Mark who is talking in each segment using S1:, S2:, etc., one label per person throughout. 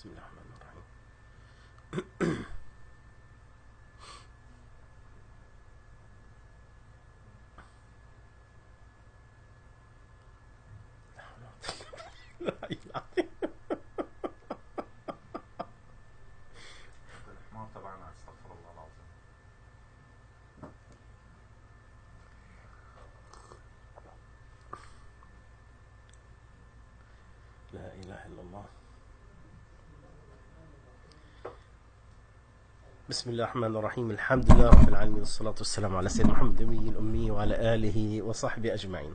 S1: بسم الله الرحمن الرحيم. لا إله
S2: الحمار تبعنا استغفر الله العظيم.
S1: لا إله إلا الله. بسم الله الرحمن الرحيم. الحمد لله رب العالمين، والصلاة والسلام على سيدنا محمد النبي الأمي وعلى آله وصحبه أجمعين.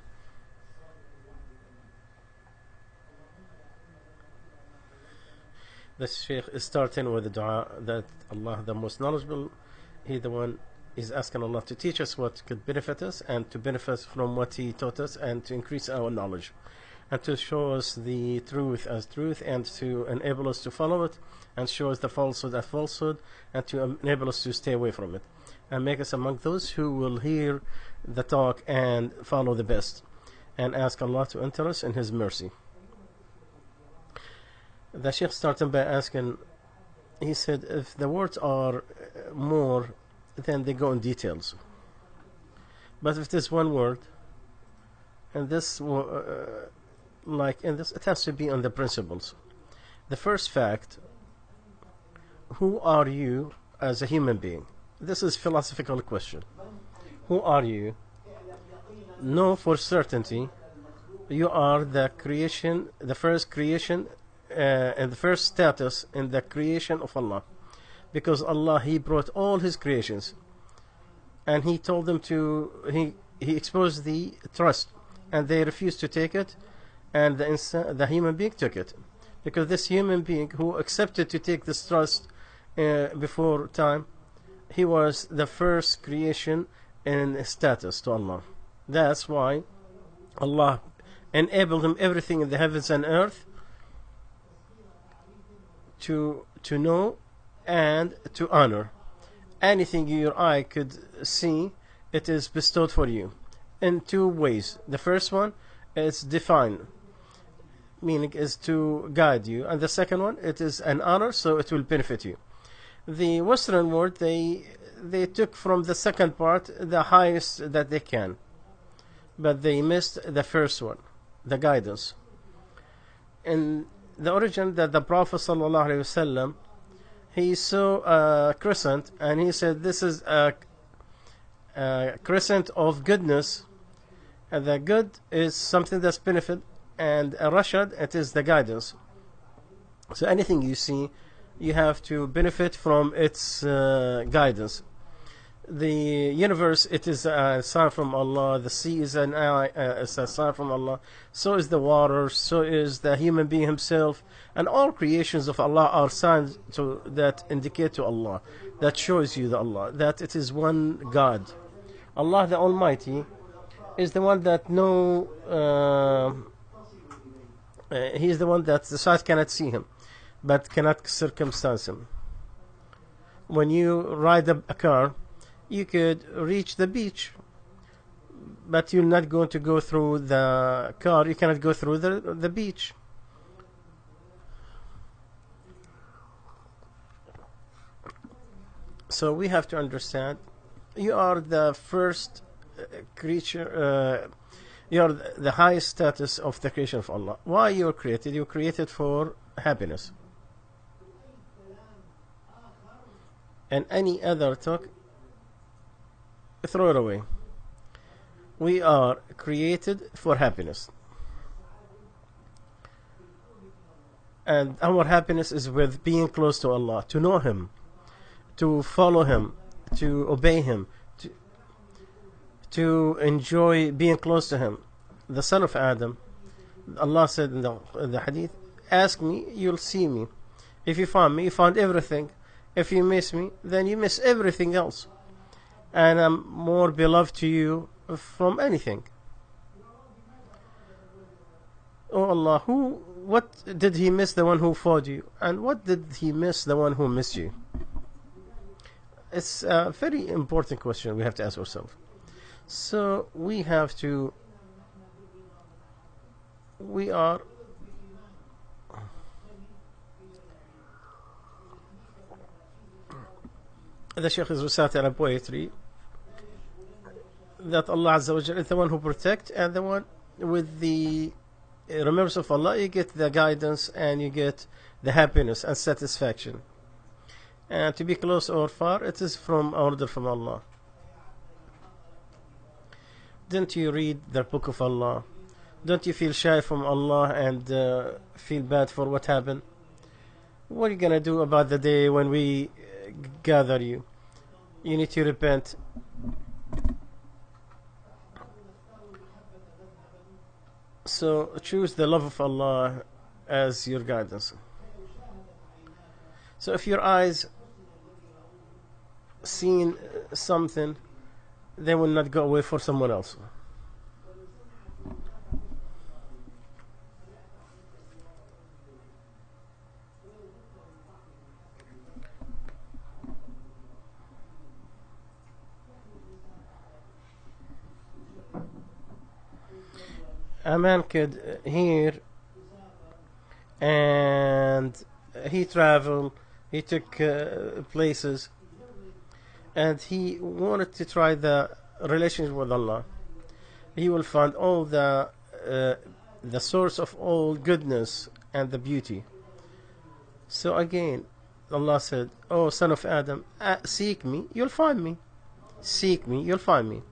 S1: The Shaykh is starting with the dua that Allah, the most knowledgeable, He the one is asking Allah to teach us what could benefit us and to benefit from what He taught us and to increase our knowledge and to show us the truth as truth and to enable us to follow it and show us the falsehood as falsehood and to enable us to stay away from it and make us among those who will hear the talk and follow the best, and ask Allah to enter us in His mercy. The Sheikh started by asking, he said, if the words are more, then they go in details. But if there's one word, and this, like in this, it has to be on the principles. The first fact, who are you as a human being? This is a philosophical question. Who are you? Know for certainty you are the creation, the first creation, and the first status in the creation of Allah, because Allah, He brought all His creations and He told them to, He exposed the trust and they refused to take it, and the human being took it, because this human being who accepted to take this trust before time, he was the first creation in status to Allah. That's why Allah enabled him everything in the heavens and earth to know and to honor. Anything your eye could see, it is bestowed for you in two ways. The first one is divine, meaning is to guide you, and the second one, it is an honor, so it will benefit you. The Western world, they took from the second part the highest that they can, but they missed the first one, the guidance. In the origin, that the Prophet ﷺ, he saw a crescent and he said, this is a crescent of goodness, and the good is something that's benefit, and a rashad, it is the guidance. So anything you see, you have to benefit from its guidance. The universe, it is a sign from Allah. The sea is a sign from Allah. So is the water. So is the human being himself. And all creations of Allah are signs that indicate to Allah, that shows you the Allah, that it is one God. Allah the Almighty is the one that He is the one that the sight cannot see Him, but cannot circumstance Him. When you ride a car, you could reach the beach, but you're not going to go through the car. You cannot go through the beach. So we have to understand, you are the first creature, you are the highest status of the creation of Allah. Why you were created? You were created for happiness. And any other talk, throw it away. We are created for happiness, and our happiness is with being close to Allah, to know Him, to follow Him, to obey Him, to enjoy being close to Him. The son of Adam, Allah said in the hadith, ask me, you'll see me. If you find me, you found everything. If you miss me, then you miss everything else. And I'm more beloved to you from anything. Oh Allah, what did He miss? The one who fought you. And what did He miss? The one who missed you. It's a very important question we have to ask ourselves. So we the Shaykh is reciting a poetry that Allah Azza wa Jalla is the one who protects, and the one with the remembrance of Allah, you get the guidance and you get the happiness and satisfaction. And to be close or far, it is from order from Allah. Don't you read the book of Allah? Don't you feel shy from Allah and feel bad for what happened? What are you gonna do about the day when we gather you? You need to repent. So choose the love of Allah as your guidance. So if your eyes seen something, they will not go away for someone else. A man could hear and he traveled, he took places, and he wanted to try the relationship with Allah. He will find all the source of all goodness and the beauty. So again, Allah said, "Oh, son of Adam, seek me, you'll find me. Seek me, you'll find me."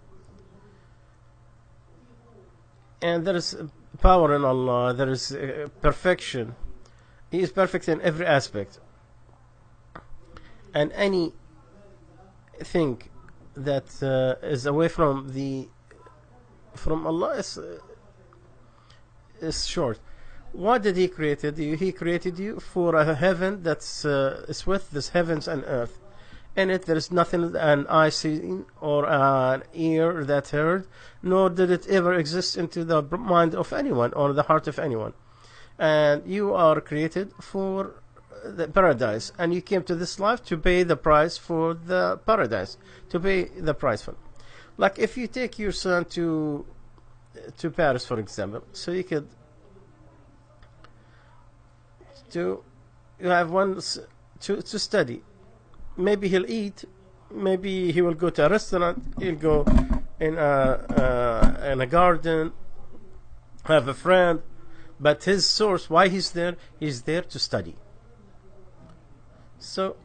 S1: And there is power in Allah, there is perfection. He is perfect in every aspect. And anything that is away from Allah is short. Why did He created you? He created you for a heaven that's is with this heavens and earth. In it there is nothing an eye seen or an ear that heard, nor did it ever exist into the mind of anyone or the heart of anyone. And you are created for the paradise, and you came to this life to pay the price for the paradise, to pay the price for. Like if you take your son to Paris, for example, so you could you have one to study. Maybe he'll eat, maybe he will go to a restaurant, he'll go in a garden, have a friend, but his source, why he's there to study. So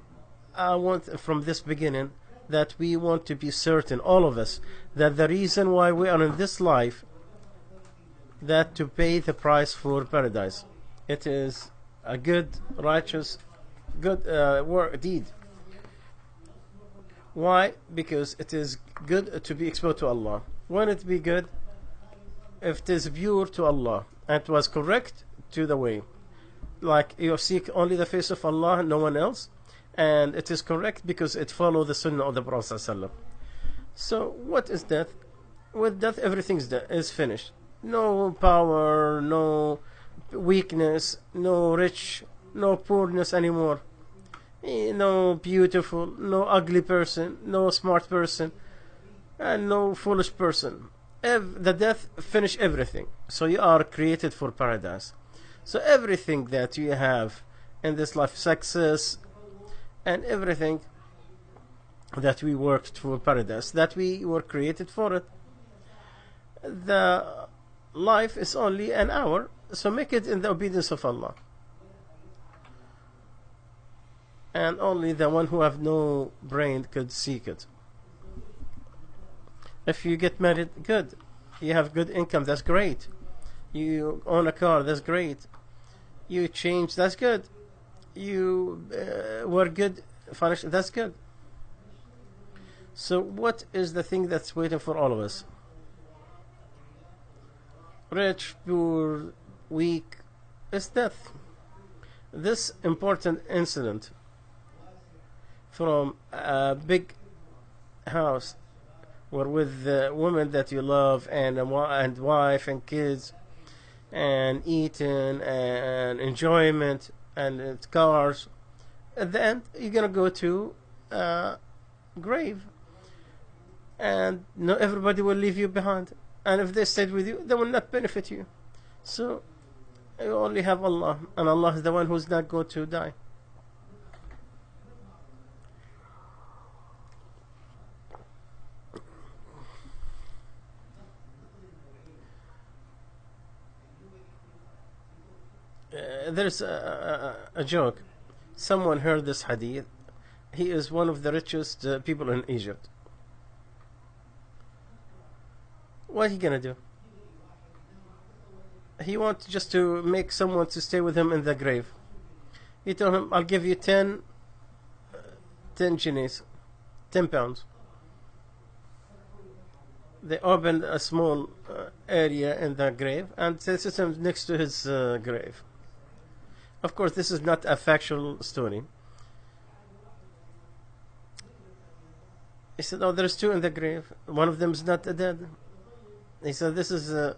S1: I want from this beginning that we want to be certain, all of us, that the reason why we are in this life, that to pay the price for paradise. It is a good, righteous, good work deed. Why? Because it is good to be exposed to Allah. When it be good, if it is pure to Allah and it was correct to the way, like you seek only the face of Allah, no one else, and it is correct because it follows the Sunnah of the Prophet ﷺ. So what is death? With death, everything is finished. No power, no weakness, no rich, no poorness anymore. No beautiful, no ugly person, no smart person, and no foolish person. The death finish everything. So you are created for paradise. So everything that you have in this life, success and everything that we worked for paradise, that we were created for it. The life is only an hour, so make it in the obedience of Allah. And only the one who have no brain could seek it. If you get married, good. You have good income, that's great. You own a car, that's great. You change, that's good. You were good financially, that's good. So what is the thing that's waiting for all of us? Rich, poor, weak, is death. This important incident from a big house or with the woman that you love and wife and kids and eating and enjoyment and cars, at the end you're gonna go to a grave, and not everybody will leave you behind, and if they stayed with you they will not benefit you. So you only have Allah, and Allah is the one who's not going to die. there's a joke. Someone heard this hadith. He is one of the richest people in Egypt. What he gonna do? He wants just to make someone to stay with him in the grave. He told him, I'll give you 10 guineas, 10 pounds. They opened a small area in the grave and they set him next to his grave. Of course, this is not a factual story. He said, oh, there's two in the grave. One of them is not dead. He said, this is...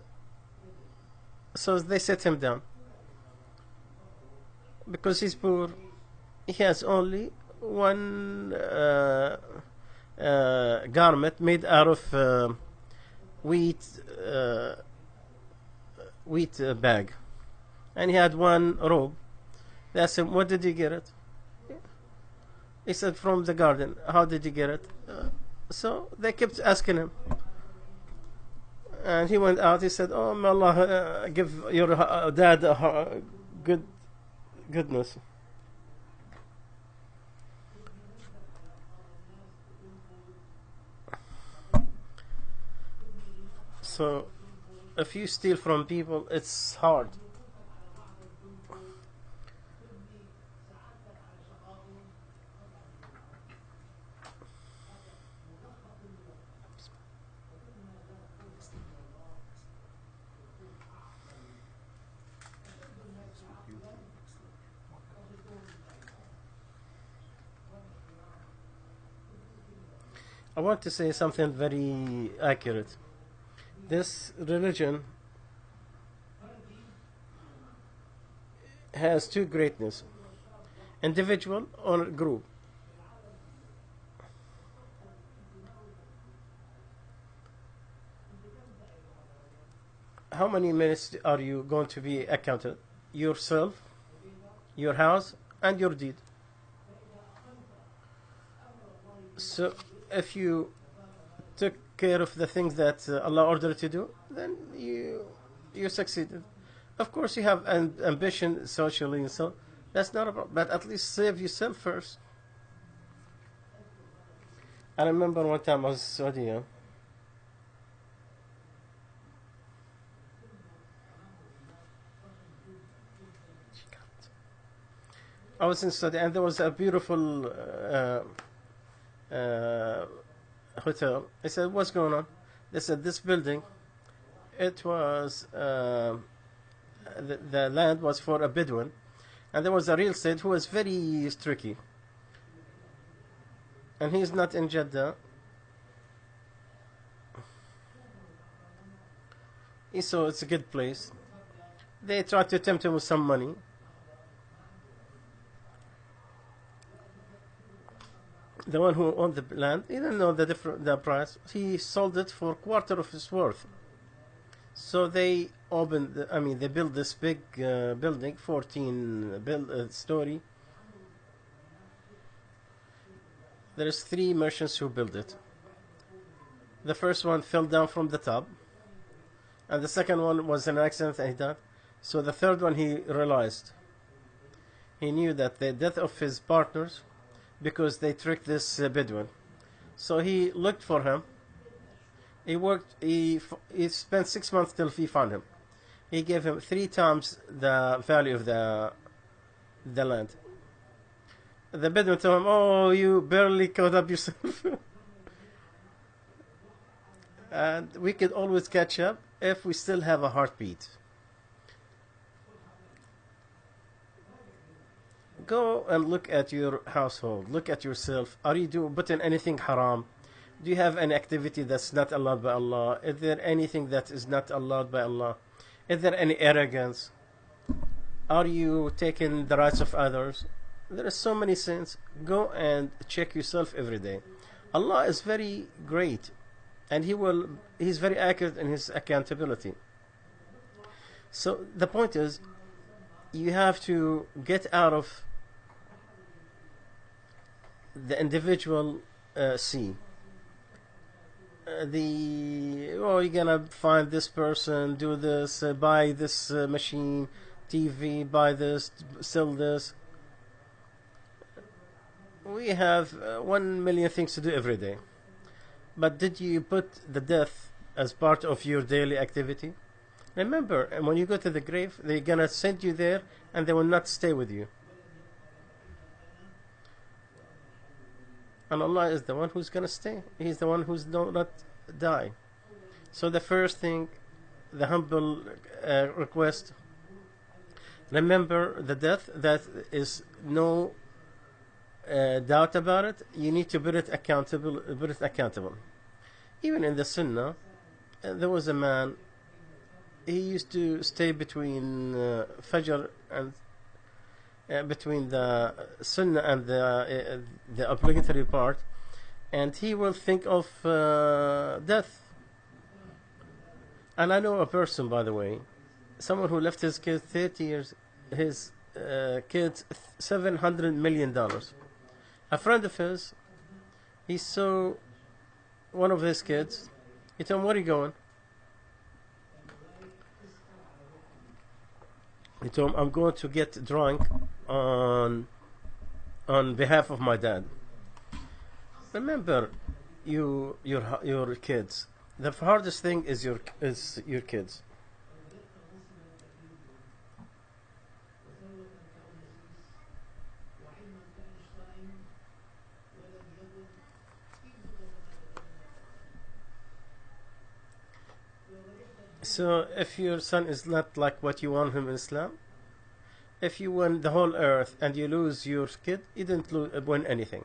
S1: So they set him down. Because he's poor, he has only one garment made out of wheat bag. And he had one robe. They asked him, what did you get it? He said, from the garden. How did you get it? So they kept asking him. And he went out. He said, oh, may Allah give your dad a goodness. So if you steal from people, it's hard. I want to say something very accurate. This religion has two greatness: individual or group. How many minutes are you going to be accounted? Yourself, your house, and your deed. So if you took care of the things that Allah ordered to do, then you succeeded. Of course, you have an ambition socially and so that's not a problem. But at least save yourself first. I remember one time I was in Saudi. I was in Saudi and there was a beautiful hotel. I said, what's going on? They said, this building, it was the land was for a Bedouin, and there was a real estate who was very tricky, and he's not in Jeddah. So it's a good place. They tried to tempt him with some money. The one who owned the land, he didn't know the price. He sold it for a quarter of its worth. So they they built this big building, 14 story. There's 3 merchants who built it. The first one fell down from the top, and the second one was an accident and he died. So the third one, he realized, he knew that the death of his partners, because they tricked this Bedouin. So he looked for him. He worked. He spent 6 months till he found him. He gave him 3 times the value of the land. The Bedouin told him, "Oh, you barely caught up yourself." And we could always catch up if we still have a heartbeat. Go and look at your household. Look at yourself. Are you putting anything haram? Do you have any activity that's not allowed by Allah? Is there anything that is not allowed by Allah? Is there any arrogance? Are you taking the rights of others? There are so many sins. Go and check yourself every day. Allah is very great, and He's very accurate in His accountability. So the point is, you have to get out of the individual sea. You're gonna find this person, do this, buy this machine, TV, buy this, sell this. We have 1 million things to do every day. But did you put the death as part of your daily activity? Remember, and when you go to the grave, they're gonna send you there, and they will not stay with you. And Allah is the one who's gonna stay. He's the one who's not die. So the first thing, the humble request, remember the death. That is no doubt about it. You need to put it accountable. Even in the Sunnah, there was a man. He used to stay between Fajr and between the Sunnah and the obligatory part, and he will think of death. And I know a person, by the way, someone who left his kids 30 years, his kids $700 million. A friend of his, he saw one of his kids. He told him, "Where are you going?" He told him, "I'm going to get drunk on behalf of my dad." Remember, your kids. The hardest thing is your kids. So if your son is not like what you want him in Islam, if you win the whole earth and you lose your kid, you didn't win anything.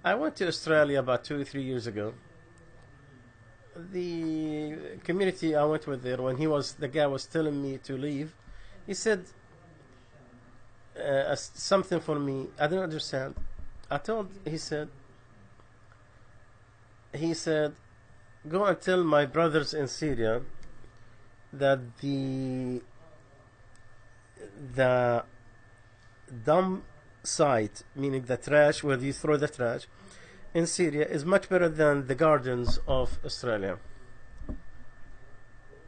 S1: I went to Australia about 2 or 3 years ago. The community I went with there, when the guy was telling me to leave, he said something for me. I didn't understand. He said, "Go and tell my brothers in Syria that the dump site, meaning the trash where you throw the trash, in Syria is much better than the gardens of Australia."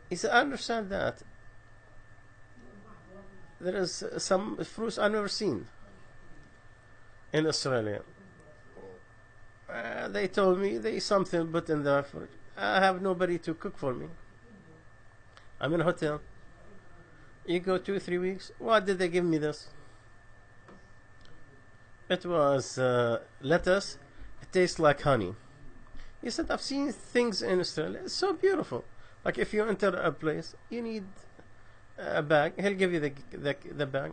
S1: He said, "I understand that. There is some fruits I've never seen in Australia. They told me there is something put in the fridge. I have nobody to cook for me. I'm in a hotel. You go 2 or 3 weeks. What did they give me this? It was lettuce. It tastes like honey." He said, "I've seen things in Australia. It's so beautiful. Like if you enter a place, you need a bag. He'll give you the bag."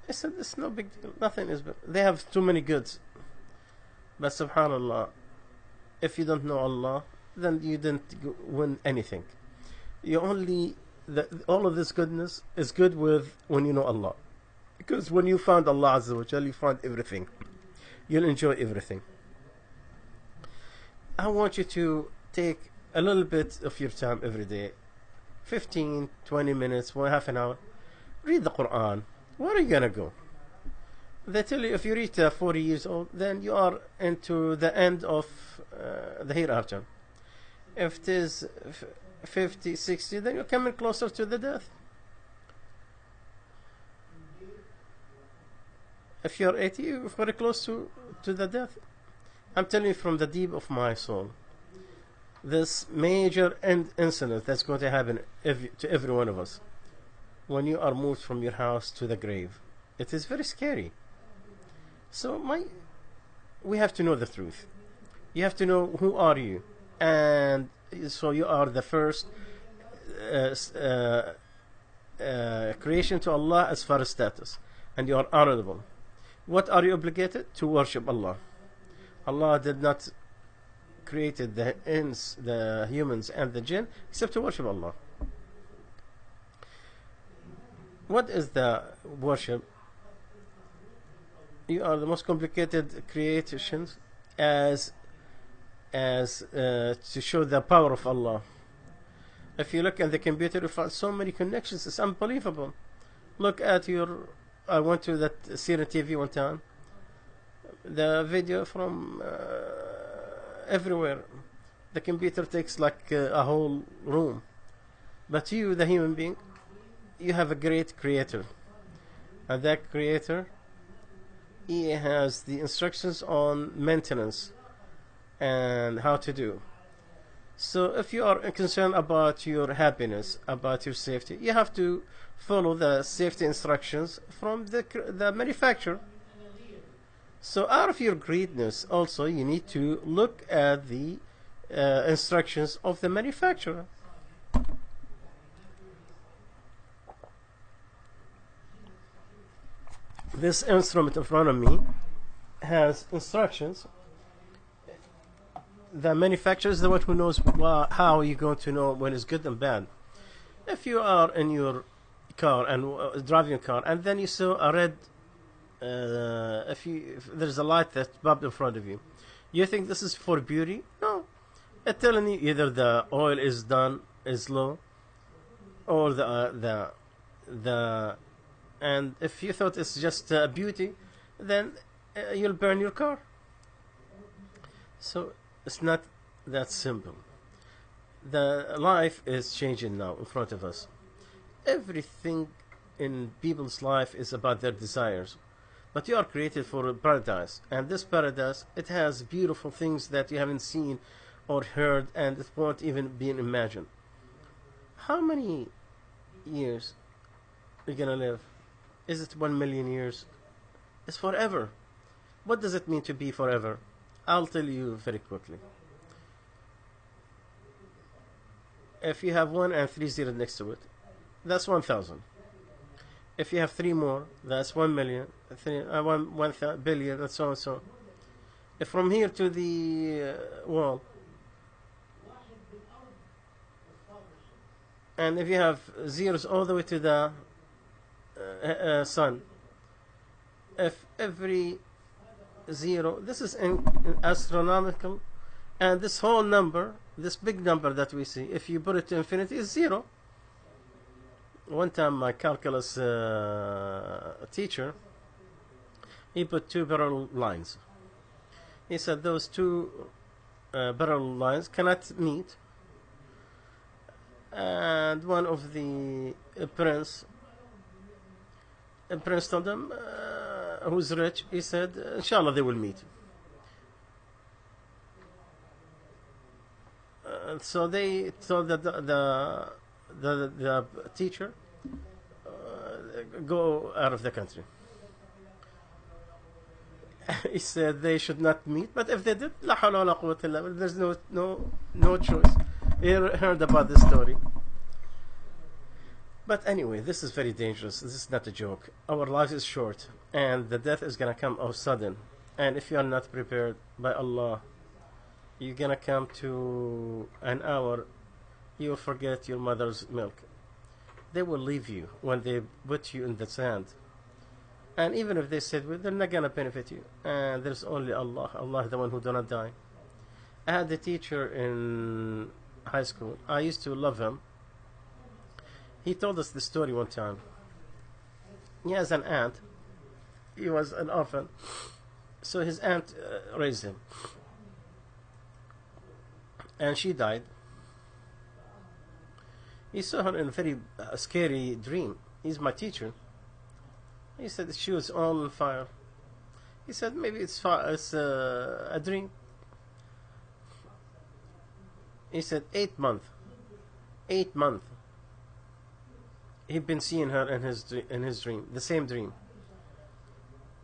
S1: I said, "It's no big deal. Nothing is bad. They have too many goods." But subhanallah, if you don't know Allah, then you didn't win anything. You only all of this goodness is good when you know Allah. Because when you found Allah Azza wa Jal, you found everything. You'll enjoy everything. I want you to take a little bit of your time every day, 15, 20 minutes, half an hour. Read the Quran. Where are you gonna go? They tell you if you reach 40 years old, then you are into the end of the hereafter. If it is 50, 60, then you're coming closer to the death. If you're 80, you're very close to the death. I'm telling you from the deep of my soul, this major incident that's going to happen to every one of us when you are moved from your house to the grave. It is very scary. So we have to know the truth. You have to know who are you, and so you are the first creation to Allah as far as status, and you are honorable. What are you obligated to worship Allah? Allah did not created the humans and the jinn except to worship Allah. What is the worship? You are the most complicated creations as to show the power of Allah. If you look at the computer, you find so many connections. It's unbelievable. Look at I went to that Syrian TV one time. The video from everywhere. The computer takes like a whole room. But you, the human being, you have a great creator, and that creator, he has the instructions on maintenance and how to do. So if you are concerned about your happiness, about your safety, you have to follow the safety instructions from the manufacturer. So out of your greediness, also you need to look at the instructions of the manufacturer. This instrument in front of me has instructions. The manufacturer is the one who knows how you're going to know when it's good and bad. If you are in your car and driving a car, and then you saw a red, if there's a light that popped in front of you, you think this is for beauty? No, it's telling you either the oil is low, or the and if you thought it's just beauty, then you'll burn your car. So it's not that simple. The life is changing now in front of us. Everything in people's life is about their desires. But you are created for a paradise, and this paradise, it has beautiful things that you haven't seen or heard, and it won't even be imagined. How many years are you gonna live? Is it 1 million years? It's forever. What does it mean to be forever? I'll tell you very quickly. If you have 1 and 3 zeros next to it, that's 1,000. If you have 3 more, that's 1 million, 1 billion, and so on and so on. If from here to the wall, and if you have zeros all the way to the sun, if every zero, this is in astronomical, and this whole number, this big number that we see, if you put it to infinity, is zero. One time my calculus teacher, he put 2 parallel lines. He said those 2 parallel lines cannot meet, and one of the prince told him, who's rich, he said, inshallah they will meet. So they told the teacher, go out of the country. He said they should not meet, but if they did, la hawla wa la quwwata illa billah, there's no choice. He heard about this story. But anyway, this is very dangerous. This is not a joke. Our life is short, and the death is gonna come all sudden. And if you are not prepared, by Allah, you're gonna come to an hour, you will forget your mother's milk. They will leave you when they put you in the sand. And even if they said, well, they're not gonna benefit you. And there's only Allah. Allah is the one who do not die. I had a teacher in high school. I used to love him. He told us the story one time. He has an aunt. He was an orphan. So his aunt raised him. And she died. He saw her in a very scary dream. He's my teacher. He said she was all on fire. He said maybe it's a dream. He said 8 months. 8 months. He'd been seeing her in his dream, the same dream.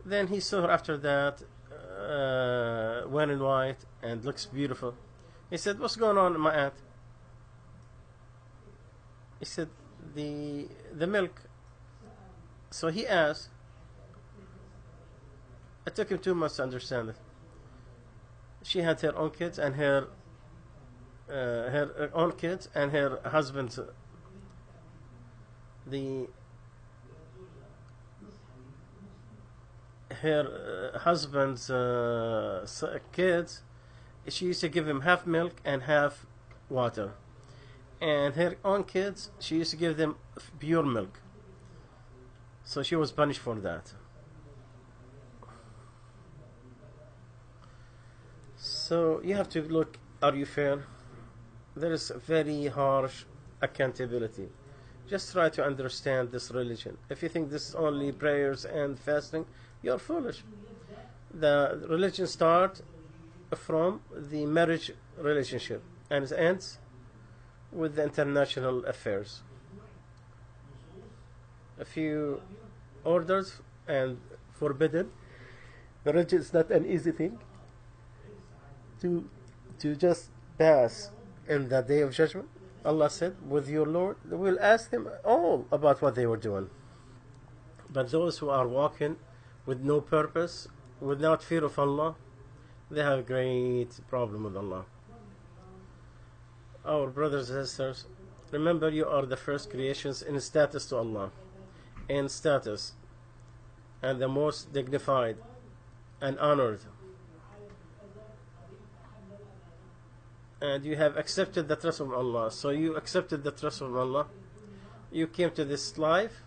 S1: Then he saw her after that, wearing white and looks beautiful. He said, "What's going on, my aunt?" He said, "The milk." So he asked. It took him 2 months to understand it. She had her own kids and her own kids and her husband's. Her husband's kids, she used to give him half milk and half water, and her own kids, she used to give them pure milk. So she was punished for that. So you have to look, are you fair? There is very harsh accountability. Just try to understand this religion. If you think this is only prayers and fasting, you're foolish. The religion starts from the marriage relationship and it ends with the international affairs. A few orders and forbidden. Marriage is not an easy thing to just pass in the day of judgment. Allah said, with your Lord, we'll ask them all about what they were doing. But those who are walking with no purpose, without fear of Allah, they have a great problem with Allah. Our brothers and sisters, remember you are the first creations in status to Allah, in status, and the most dignified and honored. And you have accepted the trust of Allah. So you accepted the trust of Allah. You came to this life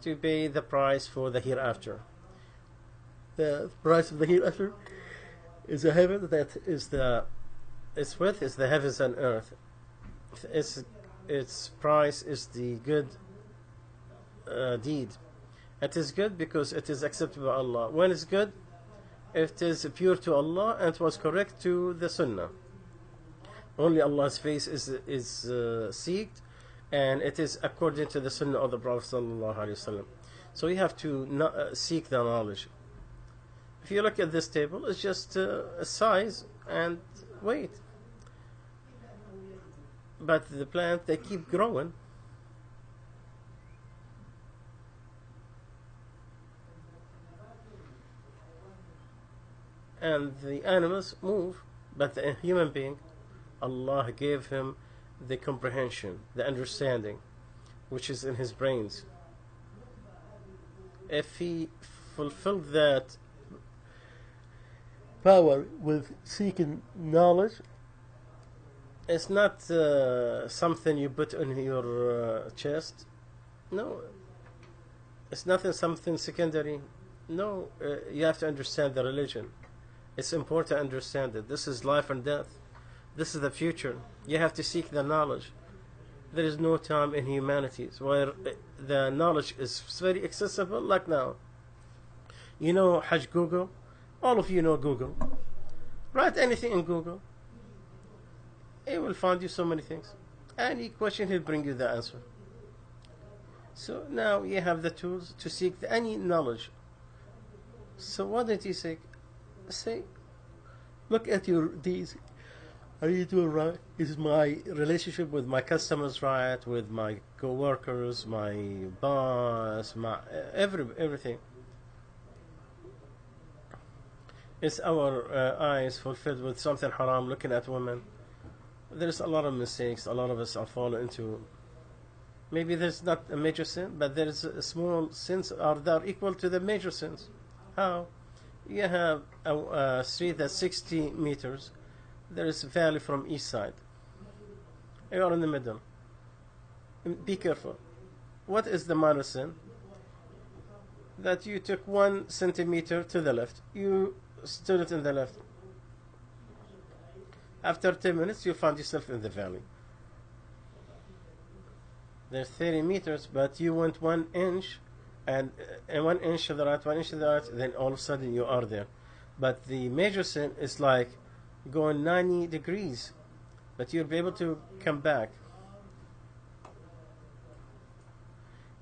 S1: to pay the price for the hereafter. The price of the hereafter is a heaven that is its width is the heavens and earth. Its price is the good deed. It is good because it is accepted by Allah. When it's good, it is pure to Allah and it was correct to the Sunnah. Only Allah's face is seeked, and it is according to the Sunnah of the Prophet sallallahu alaihi wasallam. So you have to seek the knowledge. If you look at this table, it's just a size and weight. But the plant, they keep growing. And the animals move, but the human being, Allah gave him the comprehension, the understanding, which is in his brains. If he fulfilled that power with seeking knowledge, it's not something you put in your chest. No, it's nothing, something secondary. No, you have to understand the religion. It's important to understand it. This is life and death. This is the future. You have to seek the knowledge. There is no time in humanities where the knowledge is very accessible like now. You know Hajj Google? All of you know Google. Write anything in Google. It will find you so many things. Any question, he'll bring you the answer. So now you have the tools to seek any knowledge. So what did he say? Say, look at your deeds. Are you doing right? Is my relationship with my customers right? With my co-workers, my boss, my everything? Is our eyes fulfilled with something haram, looking at women? There's a lot of mistakes. A lot of us are falling into. Maybe there's not a major sin, but there's small sins are there equal to the major sins. How? You have a street that's 60 meters. There is a valley from east side. You are in the middle. Be careful. What is the minor sin? That you took 1 centimeter to the left. You stood it in the left. After 10 minutes, you find yourself in the valley. There's 30 meters, but you went 1 inch. And 1 inch to the right, 1 inch to the right, then all of a sudden you are there. But the major sin is like going 90 degrees, but you'll be able to come back.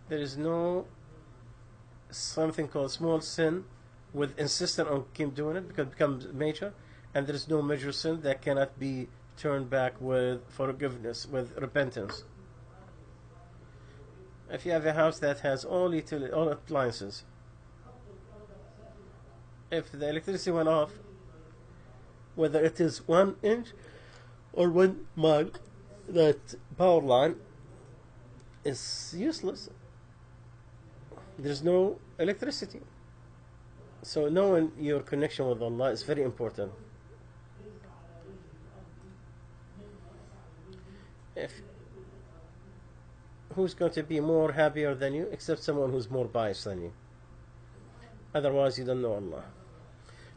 S1: There is no something called small sin with insisting on keep doing it because it becomes major, and there is no major sin that cannot be turned back with forgiveness, with repentance. If you have a house that has all appliances, if the electricity went off, whether it is 1 inch or 1 mile, that power line is useless. There's no electricity. So knowing your connection with Allah is very important. Who's going to be more happier than you except someone who's more biased than you? Otherwise you don't know Allah.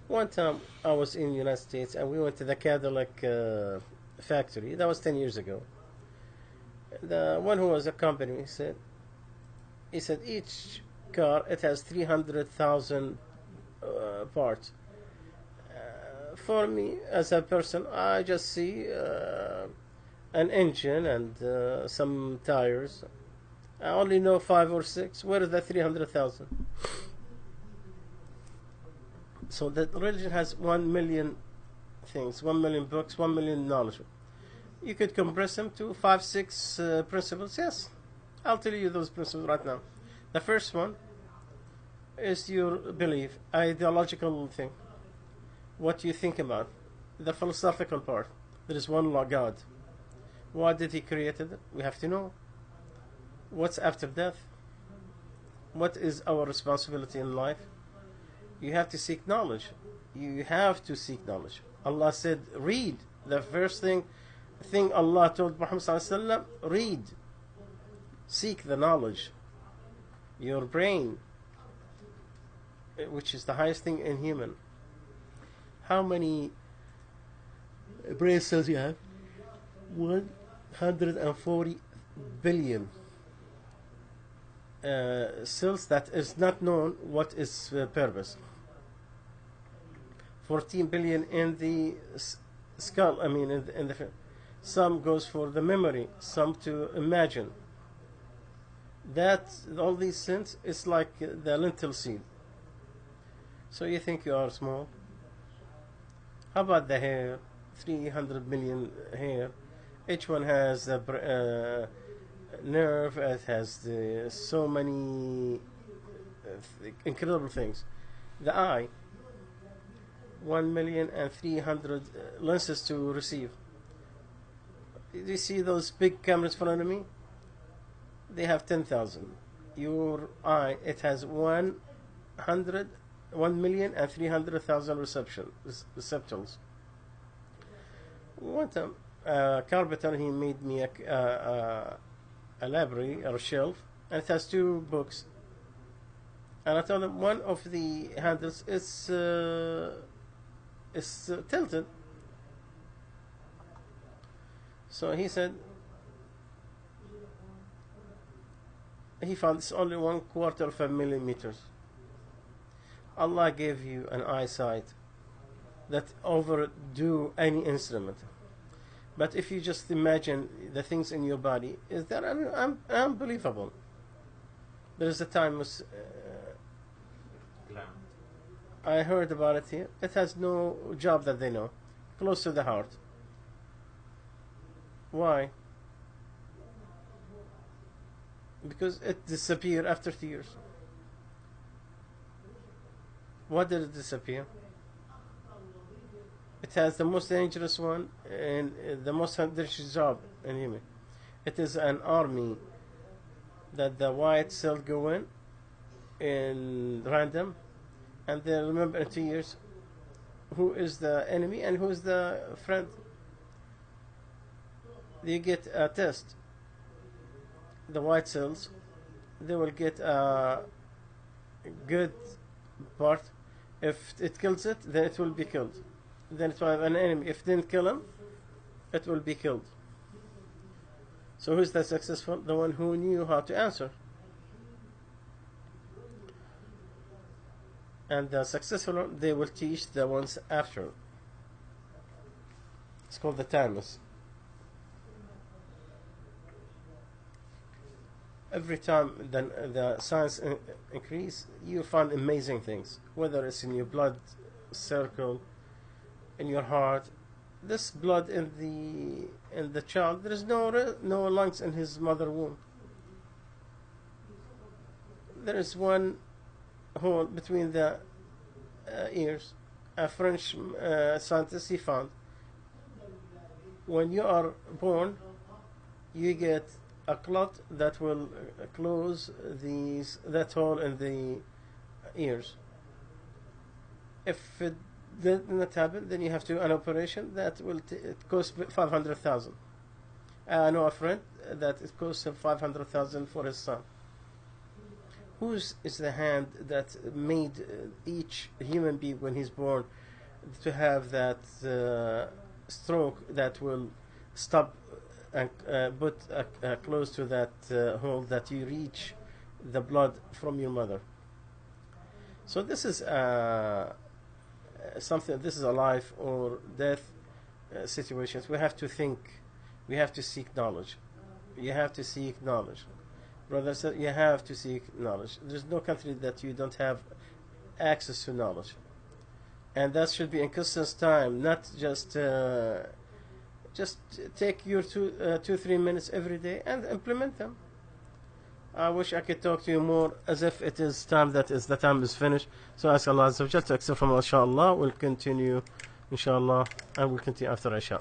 S1: One time I was in the United States and we went to the Cadillac factory. That was 10 years ago. The one who was a company he said each car it has 300,000 parts. For me as a person, I just see an engine and some tires. I only know five or six. Where is the 300,000? So that religion has 1 million things, 1 million books, 1 million knowledge. You could compress them to five, six principles. Yes, I'll tell you those principles right now. The first one is your belief, ideological thing, what you think about. The philosophical part. There is one law, God. Why did He create it? We have to know. What's after death? What is our responsibility in life? You have to seek knowledge. You have to seek knowledge. Allah said, read. The first thing Allah told Muhammad sallallahu alaihi wasallam, read. Seek the knowledge. Your brain, which is the highest thing in human. How many brain cells you have? 140 billion cells that is not known what is purpose. 14 billion in the skull. I mean, in the some goes for the memory, some to imagine. That all these sins is like the lentil seed. So you think you are small? How about the hair? 300 million hair. Each one has a nerve. It has so many incredible things. The eye. 1,300,000 lenses to receive. Do you see those big cameras in front of me? They have 10,000. Your eye, it has 1,300,000 receptacles. One time, carpenter, he made me a library or a shelf, and it has two books. And I told him one of the handles is tilted. So he said he found it's only 1/4 of a millimeters. Allah gave you an eyesight that overdo any instrument. But if you just imagine the things in your body, is that unbelievable. There is a time was I heard about it here. It has no job that they know, close to the heart. Why? Because it disappeared after 2 years. Why did it disappear? It has the most dangerous one and the most dangerous job in human. It is an army that the white cells go in random, and they remember in 2 years who is the enemy and who is the friend. You get a test. The white cells, they will get a good part. If it kills it, then it will be killed. Then it will have an enemy. If it didn't kill him, it will be killed. So who's the successful? The one who knew how to answer. And the successful one, they will teach the ones after. It's called the timeless. Every time the science increase, you find amazing things. Whether it's in your blood circle, in your heart, this blood in the child, there is no lungs in his mother womb. There is one hole between the ears. A French scientist, he found when you are born, you get a clot that will close that hole in the ears. If it did not happen, then you have to do an operation that will it cost 500,000. I know a friend that it cost him 500,000 for his son. Whose is the hand that made each human being when he's born to have that stroke that will stop and put close to that hole that you reach the blood from your mother. So this is something. This is a life or death situations. We have to think. We have to seek knowledge. You have to seek knowledge, brothers. You have to seek knowledge. There's no country that you don't have access to knowledge, and that should be in constant time, not just take your 3 minutes every day and implement them. I wish I could talk to you more as if it is time, that is the time is finished. So ask Allah Azza wa Jal to accept from us, inshallah. We'll continue, inshallah, and we'll continue after Isha.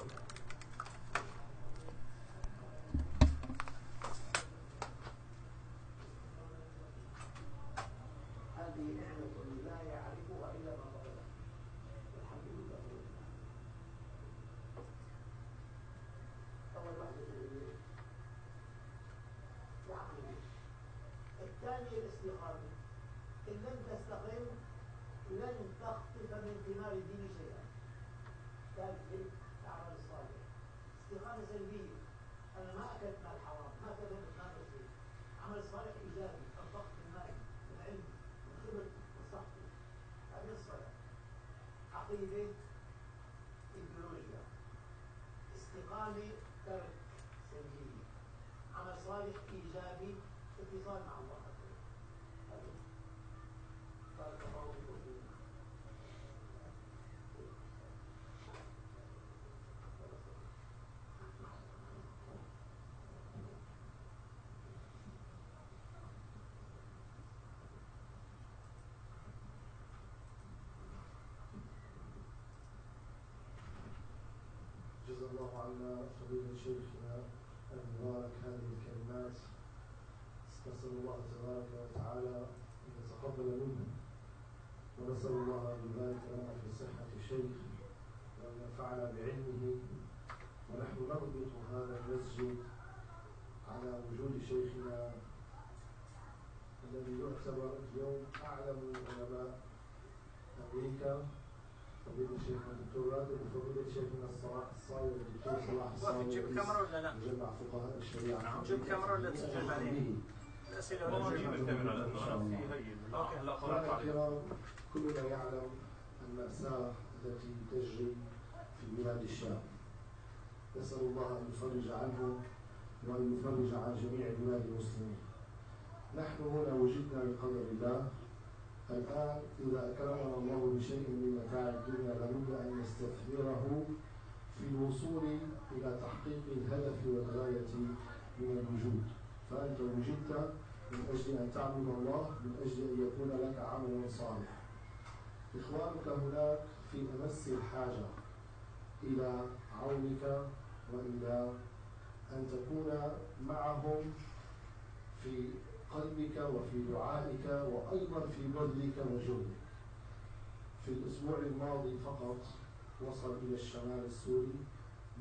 S3: الثانية الاستقامة، إن لم تستقم لن تخطف من ثمار الدين شيئا. ثالث الأعمال الصالحة، استقامة سلبية، أنا ما أكلت مال حرام، ما كذبت مال مسلم. عمل صالح إيجابي، أنفقت من مالي، من علمي، من خبرتي، من صحتي. هذه الصلاة. عقيدة، إيديولوجيا. استقامة، ترك سلبية. عمل صالح إيجابي، اتصال مع الله.
S4: جزا الله عنا فضيلة شيخنا المبارك هذه الكلمات. نسأل الله تبارك وتعالى أن يتقبل منه، ونسأل الله أن يبارك لنا في صحة الشيخ وأن ينفعنا بعلمه. ونحن نربط هذا المسجد على وجود شيخنا الذي يعتبر اليوم أعلم علماء أمريكا، فضيلة شيخنا الدكتور راتب، وفضيلة شيخنا الصاوي الدكتور صلاح الصاوي،
S2: تجيب كاميرا ولا لا؟
S4: مجمع فقهاء الشريعة.
S2: تجيب كاميرا ولا تسجل بعدين؟ الأسئلة ولا تجيب الكاميرا لأنه أوكي هلا
S4: أخواننا الكرام، كلنا يعلم المأساة التي تجري في بلاد الشام. نسأل الله أن يفرج عنه وأن يفرج عن جميع بلاد المسلمين. نحن هنا وجدنا بقدر الله. الآن إذا أكرمنا الله بشيء من متاع الدنيا لابد أن نستثمره في الوصول إلى تحقيق الهدف والغاية من الوجود. فأنت وجدت من أجل أن تعبد الله، من أجل أن يكون لك عمل صالح. إخوانك هناك في أمس الحاجة إلى عونك وإلى أن تكون معهم في قلبك وفي دعائك وأيضا في بذلك وجهدك. في الأسبوع الماضي فقط وصل إلى الشمال السوري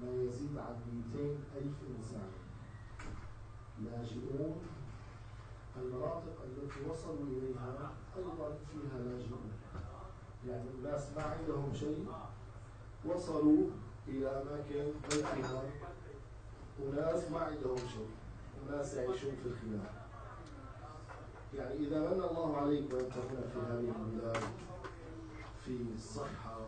S4: ما يزيد عن 200,000 إنسان لاجئون. المناطق التي وصلوا إليها أيضا فيها لاجئون، يعني الناس ما عندهم شيء، وصلوا إلى أماكن بيتها وناس ما عندهم شيء، وناس يعيشون في الخلاف. يعني إذا من الله عليك وأنت هنا في هذه البلاد في صحة،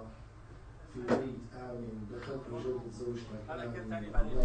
S4: في بيت آمن، دخلت وجدت زوجتك آمن